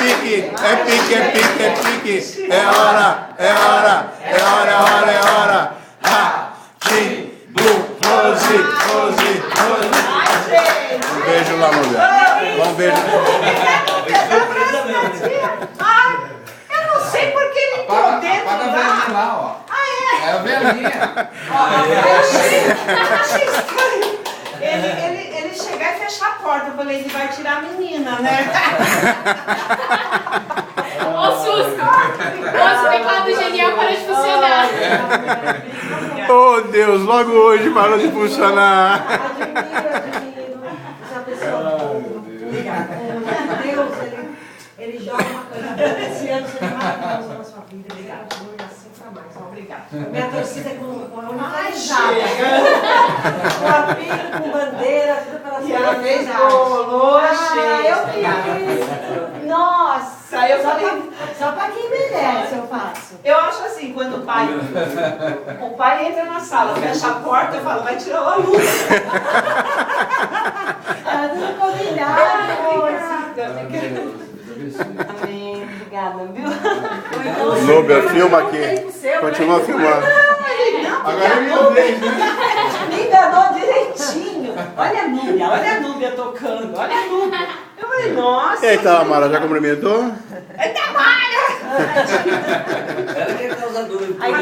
pique, é pique, é pique, é pique. É hora, é hora, é hora, é hora, é hora. Tim, bum, Rose, Rose, Rose. Um beijo lá, mulher. Um beijo. Eu não sei porque ele entrou dentro Apaga a velhinha lá, ó. É a velhinha. Eu achei estranho. Ele chegar e fechar a porta. Eu falei, ele vai tirar a menina, né? Ô, susto! Nossa, o teclado genial para de funcionar. Oh, Deus, logo hoje parou de funcionar. Admiro. Essa pessoa. Obrigada. Deus, ele joga uma coisa. Esse ano você é maravilhoso na sua vida. Obrigada. Assim pra mais. Obrigada. Minha torcida é com a uniformizada. Com apito, com bandeira, tudo para E ela fez bolo, cheio. Eu fiz. Nossa, eu falei. Só para quem merece eu faço. Eu acho assim, quando o pai entra na sala, fecha a porta, eu falo, vai tirar o aluno. Tá tudo combinado. Amém, obrigada, viu? Núbia, filma aqui. Continua filmando. Agora é minha vez, né? Me enganou direitinho. Olha a Núbia tocando, olha a Núbia. Eu falei, nossa. E aí, Tamara, já cumprimentou? É Tamara! Ela que é causadora. Aí,